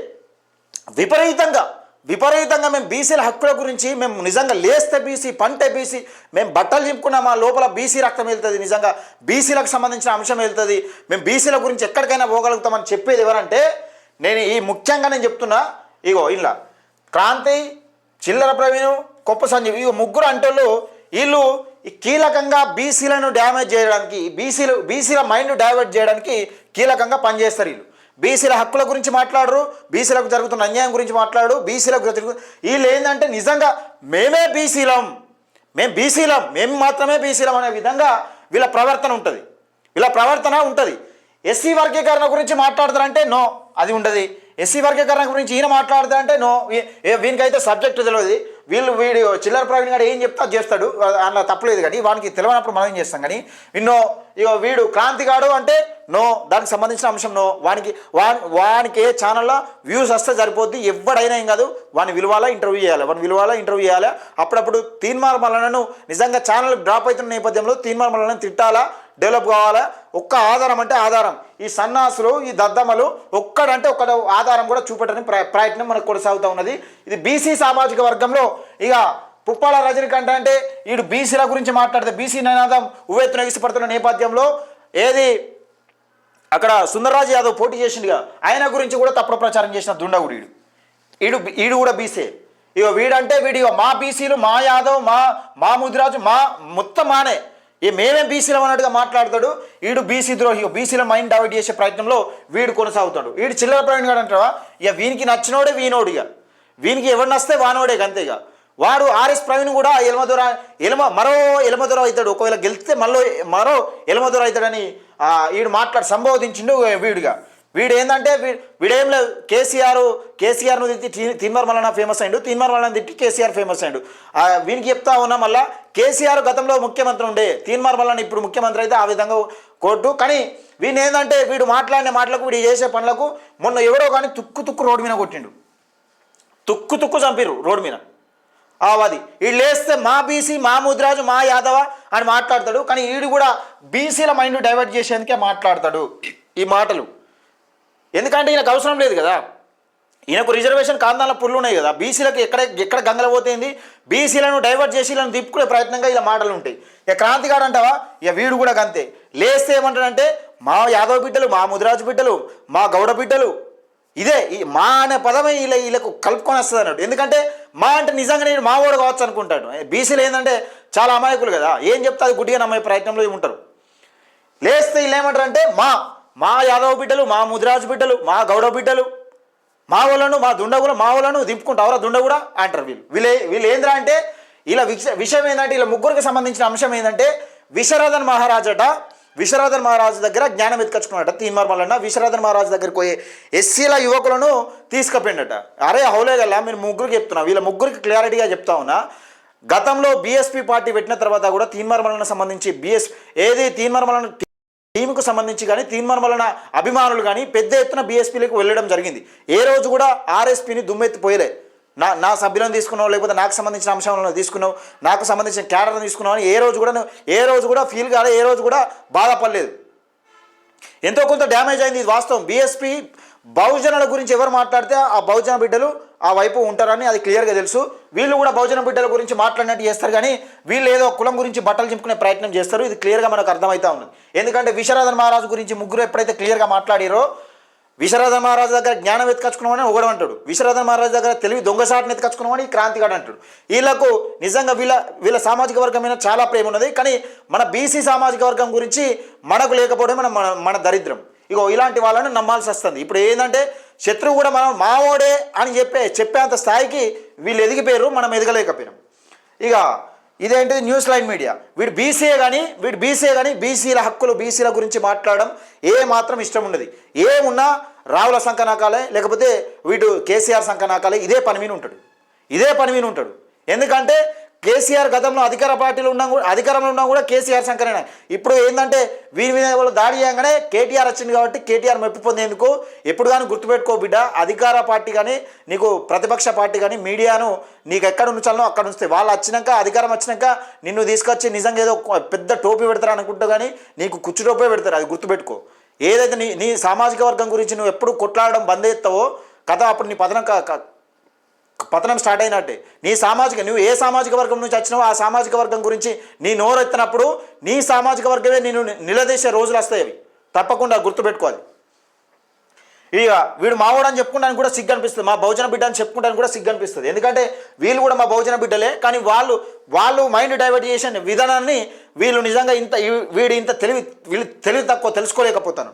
విపరీతంగా మేము బీసీల హక్కుల గురించి మేము నిజంగా లేస్తే బీసీ, పంటే బీసీ, మేము బట్టలు చింపుకున్నా మా లోపల బీసీ రక్తం వెళ్తుంది, నిజంగా బీసీలకు సంబంధించిన అంశం వెళ్తుంది, మేము బీసీల గురించి ఎక్కడికైనా పోగలుగుతామని చెప్పేది ఎవరంటే ముఖ్యంగా నేను చెప్తున్నా. ఇగో ఇలా క్రాంతి, చిల్లర ప్రవీణ్, కొప్ప సంజీవ్, ఇగో ముగ్గురు అంటోళ్ళు వీళ్ళు కీలకంగా బీసీలను డ్యామేజ్ చేయడానికి, బీసీల మైండ్ డైవర్ట్ చేయడానికి కీలకంగా పనిచేస్తారు. బీసీల హక్కుల గురించి మాట్లాడరు, బీసీలకు జరుగుతున్న అన్యాయం గురించి మాట్లాడు, వీళ్ళు ఏంటంటే నిజంగా మేము మాత్రమే బీసీలం అనే విధంగా వీళ్ళ ప్రవర్తన ఉంటుంది. ఎస్సీ వర్గీకరణ గురించి మాట్లాడతారంటే నో, అది ఉండదు. ఎస్సీ వర్గీకరణ గురించి ఈయన మాట్లాడతారంటే నో, వీనికైతే సబ్జెక్టు తెలియదు. వీడు చిల్లర ప్రవీణ్ గారు ఏం చెప్తా చేస్తాడు, అలా తప్పలేదు. కానీ వానికి తెలియనప్పుడు మనం ఏం చేస్తాం. కానీ ఇగో వీడు క్రాంతిగాడు అంటే నో, దానికి సంబంధించిన అంశం నో. వానికి ఏ ఛానల్లో వ్యూస్ వస్తే సరిపోద్ది, ఎవడైనా ఏం కాదు. వాని విలువాలా ఇంటర్వ్యూ చేయాలి. అప్పుడప్పుడు తీన్మార్ మల్లన్నను నిజంగా ఛానల్ డ్రాప్ అవుతున్న నేపథ్యంలో తీన్మార్ మల్లన్నను తిట్టాలా, డెవలప్ కావాలా. ఒక్క ఆధారం అంటే ఆధారం, ఈ సన్నాసులు, ఈ దద్దమ్మలు ఒక్కడంటే ఒక్క ఆధారం కూడా చూపెట్టని ప్రయత్నం మనకు కొనసాగుతూ ఉన్నది. ఇది బీసీ సామాజిక వర్గంలో ఇక పుప్పాల రజనీకాంత్ అంటే వీడు బీసీల గురించి మాట్లాడితే బీసీ నినాదం ఉవ్వెత్తున ఎగిసిపడుతున్న నేపథ్యంలో ఏది అక్కడ సుందర్రాజ్ యాదవ్ పోటీ చేసిండుగా, ఆయన గురించి కూడా తప్పుడు ప్రచారం చేసిన దుండగుడు ఈడు కూడా బీసీ. ఇక వీడంటే వీడు ఇక మా బీసీలు మా యాదవ్ మా ముదిరాజు మా మొత్తం మానే మేమే బీసీలం అన్నట్టుగా మాట్లాడతాడు. వీడు బీసీ ద్రోహి, బీసీల మైండ్ డైవర్ట్ చేసే ప్రయత్నంలో వీడు కొనసాగుతాడు. వీడు చిల్లర ప్రవీణ్ గారు అంటావా, ఇక వీనికి నచ్చినోడే వీనోడు, ఇక వీనికి ఎవరు నస్తే వానోడే అంతే. ఇక వాడు ఆర్ఎస్ ప్రవీణ్ కూడా మరో ఎలమదొర అవుతాడు, ఒకవేళ గెలిస్తే మరో ఎలమదొర అవుతాడని వీడు సంబోధించిండు వీడుగా. వీడు ఏంటంటే వీడేం లేదు, కేసీఆర్ను తిట్టి తీన్మార్ మల్లన్న ఫేమస్ అయ్యిండు, తీన్మార్ మల్లన్న తిట్టి కేసీఆర్ ఫేమస్ అయ్యిండు. వీనికి చెప్తా ఉన్నా మళ్ళీ కేసీఆర్ గతంలో ముఖ్యమంత్రి ఉండే, తీన్మార్ మల్లన్న ఇప్పుడు ముఖ్యమంత్రి అయితే ఆ విధంగా కోర్టు. కానీ వీడు ఏంటంటే వీడు మాట్లాడిన మాటలకు వీడు చేసే పనులకు మొన్న ఎవరో కానీ తుక్కు రోడ్డు మీద కొట్టిండు, తుక్కు చంపిరు రోడ్డు మీద. అది వీళ్ళు లేస్తే మా బీసీ మా ముద్రాజు మా యాదవ అని మాట్లాడతాడు. కానీ వీడు కూడా బీసీల మైండ్ డైవర్ట్ చేసేందుకే మాట్లాడతాడు ఈ మాటలు. ఎందుకంటే ఈయనకు అవసరం లేదు కదా, ఈయనకు రిజర్వేషన్ కాందాల పుల్లు ఉన్నాయి కదా, బీసీలకు ఎక్కడ గంగల పోతుంది, బీసీలను డైవర్ట్ చేసి ఇలా తిప్పుకునే ప్రయత్నంగా ఇలా మాటలు ఉంటాయి. ఇక క్రాంతిగాడు అంటావా, ఇక వీడు కూడా అంతే. లేస్తే ఏమంటాడంటే మా యాదవ బిడ్డలు మా ముదిరాజు బిడ్డలు మా గౌడ బిడ్డలు, ఇదే మా అనే పదమే వీళ్ళకు కలుపుకొని వస్తుంది అన్నట్టు. ఎందుకంటే మా అంటే నిజంగా నేను మా ఓడు కావచ్చు అనుకుంటాడు. బీసీలు ఏంటంటే చాలా అమాయకులు కదా, ఏం చెప్తే అది గుడ్డిగా నమ్మే ప్రయత్నంలో ఉంటారు. లేస్తే వీళ్ళు ఏమంటారంటే మా యాదవ బిడ్డలు మా ముదిరాజు బిడ్డలు మా గౌడ బిడ్డలు మా వాళ్ళను మా దుండగులు మా వాళ్ళను దింపుకుంటావరా దుండ కూడా అంటారు. వీళ్ళు ఏంద్రా అంటే ఇలా విషయం ఏంటంటే ఇలా ముగ్గురికి సంబంధించిన అంశం ఏంటంటే విశ్వనాథన్ మహారాజు దగ్గర జ్ఞానం ఎత్తుకొచ్చుకున్నాడట తీన్మార్ మల్లన్న. విశ్వనాథన్ మహారాజు దగ్గరికి పోయి ఎస్సీల యువకులను తీసుకుపోయిండట. అరే హౌలే గల్లా మీరు ముగ్గురికి చెప్తున్నా, వీళ్ళ ముగ్గురికి క్లారిటీగా చెప్తా ఉన్నా. గతంలో బీఎస్పీ పార్టీ పెట్టిన తర్వాత కూడా తీన్మార్ మల్లన్న సంబంధించి తీన్మార్ మల్లన్న టీంకు సంబంధించి కానీ తీన్మార్ మల్లన్న అభిమానులు కానీ పెద్ద ఎత్తున బీఎస్పీలకు వెళ్ళడం జరిగింది. ఏ రోజు కూడా ఆర్ఎస్పీని దుమ్మెత్తిపోయలే. నా సభ్యులను తీసుకున్నావు, లేకపోతే నాకు సంబంధించిన అంశాలను తీసుకున్నావు, నాకు సంబంధించిన క్యాడర్ను తీసుకున్నావు అని ఏ రోజు కూడా ఫీల్ కాలే, ఏ రోజు కూడా బాధపడలేదు. ఎంతో కొంత డ్యామేజ్ అయింది, ఇది వాస్తవం. బీఎస్పీ బహుజనుల గురించి ఎవరు మాట్లాడితే ఆ బహుజన బిడ్డలు ఆ వైపు ఉంటారని అది క్లియర్గా తెలుసు. వీళ్ళు కూడా బహుజన బిడ్డల గురించి మాట్లాడినట్టు చేస్తారు, కానీ వీళ్ళు ఏదో కులం గురించి బట్టలు చింపుకునే ప్రయత్నం చేస్తారు. ఇది క్లియర్గా మనకు అర్థమవుతా ఉన్నది. ఎందుకంటే విశ్వనాథన్ మహారాజు గురించి ముగ్గురు ఎప్పుడైతే క్లియర్గా మాట్లాడారో, విశ్వనాథన్ మహారాజు దగ్గర జ్ఞానం ఎత్తుకొచ్చుకున్నామని ఒకడు అంటాడు, విశ్వనాథన్ మహారాజు దగ్గర తెలివి దొంగసాటిని ఎత్తుకొచ్చుకున్నామని క్రాంతిగాడు అంటాడు. వీళ్ళకు నిజంగా వీళ్ళ సామాజిక వర్గం మీద చాలా ప్రేమ ఉన్నది, కానీ మన బీసీ సామాజిక వర్గం గురించి మనకు లేకపోవడం మన దరిద్రం. ఇగో ఇలాంటి వాళ్ళని నమ్మాల్సి వస్తుంది. ఇప్పుడు ఏంటంటే శత్రువు కూడా మనం మావోడే అని చెప్పేంత స్థాయికి వీళ్ళు ఎదిగిపోయారు, మనం ఎదగలేకపోయినాం. ఇక ఇదేంటిది న్యూస్ లైన్ మీడియా, వీడు బీసీఏ కానీ బీసీల హక్కులు బీసీల గురించి మాట్లాడడం ఏ మాత్రం ఇష్టం ఉండదు. ఏమున్నా రావుల సంకనాకాలే, లేకపోతే వీడు కేసీఆర్ సంకనాకాలే, ఇదే పని మీద ఉంటాడు. ఎందుకంటే కేసీఆర్ గతంలో అధికారంలో ఉన్నా కూడా కేసీఆర్ సంకరేనా. ఇప్పుడు ఏంటంటే వీరి మీద వాళ్ళు దాడి చేయగానే కేటీఆర్ వచ్చింది కాబట్టి కేటీఆర్ మెప్పు పొందేందుకు ఎప్పుడు కానీ గుర్తుపెట్టుకో బిడ్డ, అధికార పార్టీ కానీ నీకు ప్రతిపక్ష పార్టీ కానీ మీడియాను నీకు ఎక్కడ ఉంచాలనో అక్కడ ఉంచితే వాళ్ళు అధికారం వచ్చినాక నిన్ను తీసుకొచ్చి నిజంగా ఏదో పెద్ద టోపీ పెడతారు అనుకుంటా, కానీ నీకు కుచ్చు టోపే పెడతారు, అది గుర్తుపెట్టుకో. ఏదైతే నీ సామాజిక వర్గం గురించి నువ్వు ఎప్పుడు కొట్లాడడం బంద్ చేస్తావో కథ అప్పుడు నీ పతనం స్టార్ట్ అయినట్టే. నువ్వు ఏ సామాజిక వర్గం నుంచి వచ్చినావో ఆ సామాజిక వర్గం గురించి నీ నోరెత్తినప్పుడు నీ సామాజిక వర్గమే నేను నిలదీసే రోజులు వస్తాయి. అవి తప్పకుండా గుర్తుపెట్టుకోవాలి. ఇక వీడు మావోడని చెప్పుకుంటానికి కూడా సిగ్గు అనిపిస్తుంది, మా బహుజన బిడ్డ అని చెప్పుకుంటానికి కూడా సిగ్గు అనిపిస్తుంది. ఎందుకంటే వీళ్ళు కూడా మా బహుజన బిడ్డలే, కానీ వాళ్ళు మైండ్ డైవర్ట్ చేసిన విధానాన్ని వీళ్ళు నిజంగా ఇంత తెలివి తక్కువ తెలుసుకోలేకపోతాను.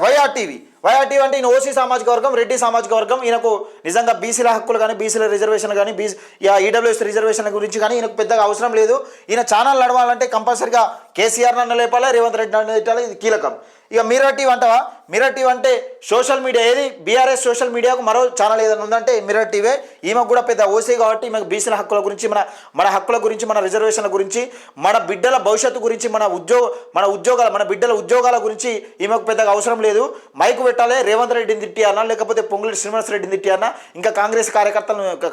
వైఆర్టీవీ అంటే ఈయన ఓసీ సామాజిక వర్గం, రెడ్డి సామాజిక వర్గం. ఈయనకు నిజంగా బీసీల హక్కులు కానీ బీసీల రిజర్వేషన్లు కానీ ఈడబ్ల్యూఎస్ రిజర్వేషన్ల గురించి కానీ ఈయనకు పెద్దగా అవసరం లేదు. ఈయన ఛానల్ నడవాలంటే కంపల్సరిగా కేసీఆర్ నన్ను లేపాలి, రేవంత్ రెడ్డి నన్ను లేపాలి, ఇది కీలకం. ఇక మిర్రర్ టీవీ అంటే సోషల్ మీడియా, ఏది బీఆర్ఎస్ సోషల్ మీడియాకు మరో ఛానల్ ఏదైనా ఉందంటే మిర్రర్ టీవీ. ఈమెకు కూడా పెద్ద ఓసీ కాబట్టి ఈమెకు బీసీల హక్కుల గురించి మన హక్కుల గురించి మన రిజర్వేషన్ల గురించి మన బిడ్డల భవిష్యత్తు గురించి మన బిడ్డల ఉద్యోగాల గురించి ఈమెకు పెద్దగా అవసరం లేదు. మైకు పెట్టాలి, రేవంత్ రెడ్డిని తిట్టియాలన్నా లేకపోతే పొంగులేటి శ్రీనివాస్ రెడ్డిని తిట్టియాలన్నా ఇంకా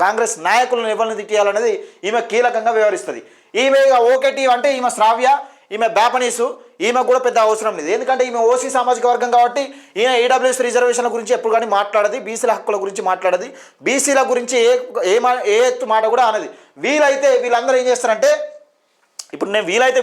కాంగ్రెస్ నాయకులను ఎవరిని తిట్టియాలనేది ఈమె కీలకంగా వ్యవహరిస్తుంది. ఈమె ఓకే టీవీ అంటే ఈమె శ్రావ్య, ఈమె బ్యాపనీసు, ఈమె కూడా పెద్ద అవసరం లేదు. ఎందుకంటే ఈమె ఓసీ సామాజిక వర్గం కాబట్టి ఈయన ఈడబ్ల్యూఎస్ రిజర్వేషన్ల గురించి ఎప్పుడు కానీ మాట్లాడది, బీసీల హక్కుల గురించి మాట్లాడది, బీసీల గురించి ఏ ఎత్తు మాట కూడా అనది. వీళ్ళందరూ ఏం చేస్తారంటే ఇప్పుడు నేను వీలైతే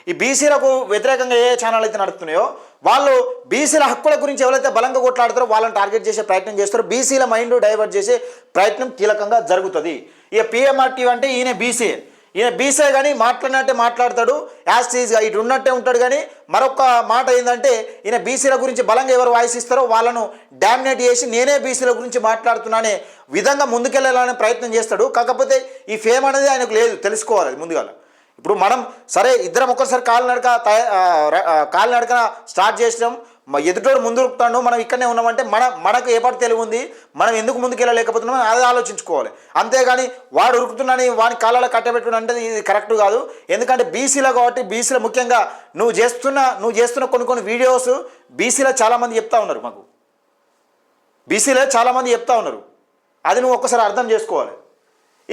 ఈ బీసీలకు వ్యతిరేకంగా ఏ ఛానల్ అయితే నడుస్తున్నాయో వాళ్ళు బీసీల హక్కుల గురించి ఎవరైతే బలంగా కొట్లాడతారో వాళ్ళని టార్గెట్ చేసే ప్రయత్నం చేస్తారో, బీసీల మైండ్ డైవర్ట్ చేసే ప్రయత్నం కీలకంగా జరుగుతుంది. ఇక పిఎంఆర్టీ అంటే ఈయన బీసీ కానీ మాట్లాడినట్టే మాట్లాడతాడు, యాస్టీజ్గా ఇటు ఉన్నట్టే ఉంటాడు. కానీ మరొక మాట ఏంటంటే ఈయన బీసీల గురించి బలంగా ఎవరు వాయిస్ ఇస్తారో వాళ్ళను డామినేట్ చేసి నేనే బీసీల గురించి మాట్లాడుతున్నానే విధంగా ముందుకెళ్ళాలనే ప్రయత్నం చేస్తాడు. కాకపోతే ఈ ఫేమ్ అనేది ఆయనకు లేదు, తెలుసుకోవాలి ముందుగా. ఇప్పుడు మనం సరే ఇద్దరం ఒక్కసారి కాలినడక స్టార్ట్ చేసినాం, ఎదుటోడు ముందు ఉరుకుతాడు, మనం ఇక్కడనే ఉన్నామంటే మనకు ఏ పాటు తెలివి ఉంది, మనం ఎందుకు ముందుకు వెళ్ళలేకపోతున్నాం అది ఆలోచించుకోవాలి. అంతేగాని వాడు ఉరుకుతున్నాని వాని కాలాల కట్టబెట్టుకుని అంటే ఇది కరెక్ట్ కాదు. ఎందుకంటే బీసీలో కాబట్టి బీసీలో ముఖ్యంగా నువ్వు చేస్తున్న కొన్ని వీడియోస్ బీసీలో చాలామంది చెప్తా ఉన్నారు, మాకు బీసీలో చాలామంది చెప్తా ఉన్నారు. అది నువ్వు ఒక్కసారి అర్థం చేసుకోవాలి.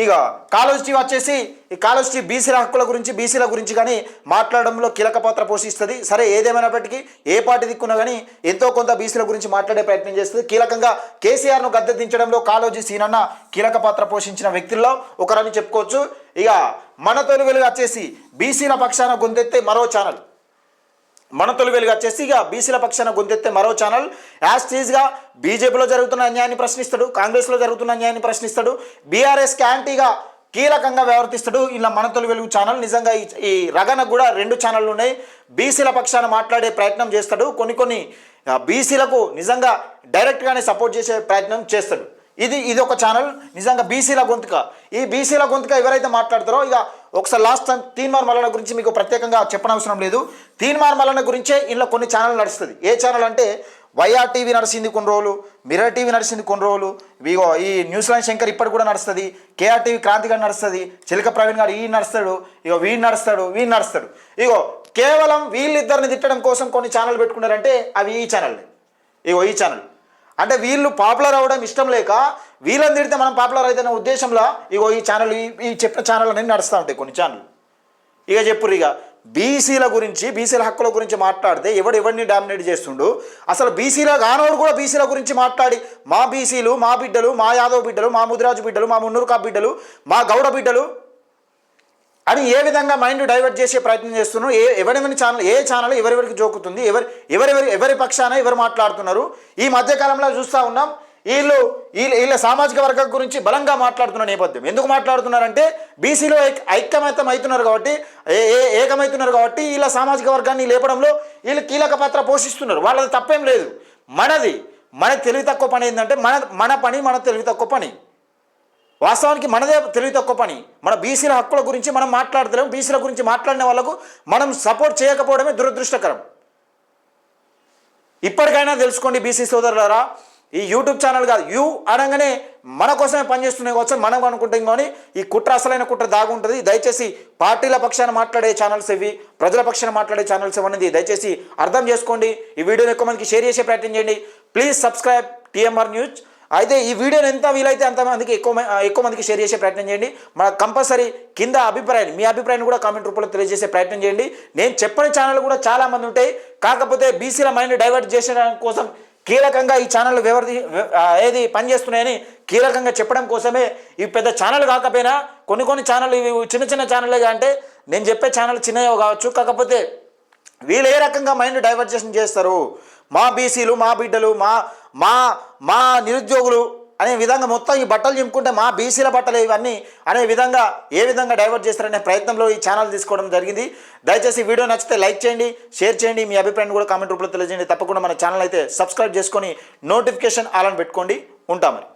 ఇక కాలోజిటీ వచ్చేసి ఈ కాలోజిటీ బీసీల గురించి కానీ మాట్లాడడంలో కీలక పాత్ర పోషిస్తుంది. సరే ఏదేమైనప్పటికీ ఏ పార్టీ దిక్కున్నా కానీ ఎంతో కొంత బీసీల గురించి మాట్లాడే ప్రయత్నం చేస్తుంది. కీలకంగా కేసీఆర్ను గద్దె దించడంలో కాలోజీ సీనన్న కీలక పాత్ర పోషించిన వ్యక్తుల్లో ఒకరని చెప్పుకోవచ్చు. ఇక మన తొలి వెలుగు వచ్చేసి బీసీల పక్షాన గొంతెత్తే మరో ఛానల్. మన తొలి వెలుగు వచ్చేసి ఇక బీసీల పక్షాన గొంతెత్తే మరో ఛానల్. యాస్టీజ్గా బీజేపీలో జరుగుతున్న అన్యాయాన్ని ప్రశ్నిస్తాడు, కాంగ్రెస్లో జరుగుతున్న అన్యాయాన్ని ప్రశ్నిస్తాడు, బీఆర్ఎస్కి యాంటీగా కీలకంగా వ్యవహరిస్తాడు. ఇలా మన తొలి వెలుగు ఛానల్. నిజంగా ఈ రగనకు కూడా 2 ఛానళ్ళు ఉన్నాయి. బీసీల పక్షాన మాట్లాడే ప్రయత్నం చేస్తాడు, కొన్ని బీసీలకు నిజంగా డైరెక్ట్గానే సపోర్ట్ చేసే ప్రయత్నం చేస్తాడు. ఇది ఒక ఛానల్. నిజంగా బీసీల గొంతుక. ఈ బీసీల గొంతుక ఎవరైతే మాట్లాడతారో ఇక ఒకసారి లాస్ట్ టైం తీన్మార్ మల్లన్న గురించి మీకు ప్రత్యేకంగా చెప్పనవసరం లేదు. తీన్మార్ మల్లన్న గురించే ఇంట్లో కొన్ని ఛానల్ నడుస్తుంది. ఏ ఛానల్ అంటే వైఆర్ టీవీ నడిచింది కొన్ని రోజులు, మిర్రర్ టీవీ నడిచింది కొన్ని రోజులు, ఇగో ఈ న్యూస్ లైన్ శంకర్ ఇప్పటి కూడా నడుస్తుంది, కేఆర్ టీవీ క్రాంతి గారు నడుస్తుంది, చిలక ప్రవీణ్ గారు నడుస్తాడు, ఇగో వీడు నడుస్తాడు. ఇగో కేవలం వీళ్ళిద్దరిని తిట్టడం కోసం కొన్ని ఛానల్ పెట్టుకున్నారంటే అవి ఈ ఛానల్. ఈ ఛానల్ అంటే వీళ్ళు పాపులర్ అవ్వడం ఇష్టం లేక వీళ్ళని తిడితే మనం పాపులర్ అవుతున్న ఉద్దేశంలో ఈ ఛానల్ ఈ చెప్పిన ఛానల్ అనేది నడుస్తూ ఉంటాయి కొన్ని ఛానల్. ఇక చెప్పురు ఇక బీసీల హక్కుల గురించి మాట్లాడితే ఎవరిని డామినేట్ చేస్తుండు. అసలు బీసీల కానోడు కూడా బీసీల గురించి మాట్లాడి మా బీసీలు, మా బిడ్డలు, మా యాదవ్ బిడ్డలు, మా ముదిరాజు బిడ్డలు, మా మున్నూరు కాపు బిడ్డలు, మా గౌడ బిడ్డలు అని ఏ విధంగా మైండ్ డైవర్ట్ చేసే ప్రయత్నం చేస్తున్నారు. ఏ ఛానల్ ఎవరెవరికి జోకుతుంది, ఎవరి పక్షాన ఎవరు మాట్లాడుతున్నారు. ఈ మధ్యకాలంలో చూస్తూ ఉన్నాం వీళ్ళ సామాజిక వర్గం గురించి బలంగా మాట్లాడుతున్న నేపథ్యం. ఎందుకు మాట్లాడుతున్నారంటే బీసీలో ఏకమవుతున్నారు కాబట్టి వీళ్ళ సామాజిక వర్గాన్ని లేపడంలో వీళ్ళు కీలక పాత్ర పోషిస్తున్నారు. వాళ్ళది తప్పేం లేదు. మన తెలివి తక్కువ పని ఏంటంటే మన తెలివి తక్కువ పని. వాస్తవానికి మనదే తెలివి తక్కువ పని. మన బీసీల హక్కుల గురించి మనం మాట్లాడలేము. బీసీల గురించి మాట్లాడిన వాళ్ళకు మనం సపోర్ట్ చేయకపోవడమే దురదృష్టకరం. ఇప్పటికైనా తెలుసుకోండి బీసీ సోదరులారా, ఈ యూట్యూబ్ ఛానల్ కాదు, అనగానే మన కోసమే పనిచేస్తున్నాయి కావచ్చు మనం అనుకుంటాం. కానీ ఈ అసలైన కుట్ర దాగుంటుంది. దయచేసి పార్టీల పక్షాన మాట్లాడే ఛానల్స్ ఇవి, ప్రజల పక్షాన మాట్లాడే ఛానల్స్ ఇవన్నీ దయచేసి అర్థం చేసుకోండి. ఈ వీడియోని ఎక్కువ మందికి షేర్ చేసే ప్రయత్నం చేయండి. Please subscribe TMR news. అయితే ఈ వీడియోని ఎంత వీలైతే అంతమందికి ఎక్కువ మందికి షేర్ చేసే ప్రయత్నం చేయండి. మన కంపల్సరీ కింద మీ అభిప్రాయాన్ని కూడా కామెంట్ రూపంలో తెలియజేసే ప్రయత్నం చేయండి. నేను చెప్పని ఛానల్ కూడా చాలామంది ఉంటాయి. కాకపోతే బీసీల మైండ్ డైవర్ట్ చేసడం కోసం కీలకంగా ఈ ఛానల్ పనిచేస్తున్నాయని కీలకంగా చెప్పడం కోసమే ఇవి పెద్ద ఛానల్ కాకపోయినా కొన్ని ఛానల్ ఇవి చిన్న ఛానళ్ళే. అంటే నేను చెప్పే ఛానల్ చిన్నవి కావచ్చు, కాకపోతే వీళ్ళు ఏ రకంగా మైండ్ డైవర్జేషన్ చేస్తారు, మా బీసీలు, మా బిడ్డలు, మా నిరుద్యోగులు అనే విధంగా మొత్తం ఈ బట్టలు చింపుకుంటే మా బీసీల బట్టలు ఇవన్నీ అనే విధంగా ఏ విధంగా డైవర్ట్ చేస్తారనే ప్రయత్నంలో ఈ ఛానల్ తీసుకోవడం జరిగింది. దయచేసి వీడియో నచ్చితే లైక్ చేయండి, షేర్ చేయండి, మీ అభిప్రాయాన్ని కూడా కామెంట్ రూపంలో తెలియజేయండి. తప్పకుండా మన ఛానల్ అయితే సబ్స్క్రైబ్ చేసుకొని నోటిఫికేషన్ ఆల్ అని పెట్టుకోండి. ఉంటామని.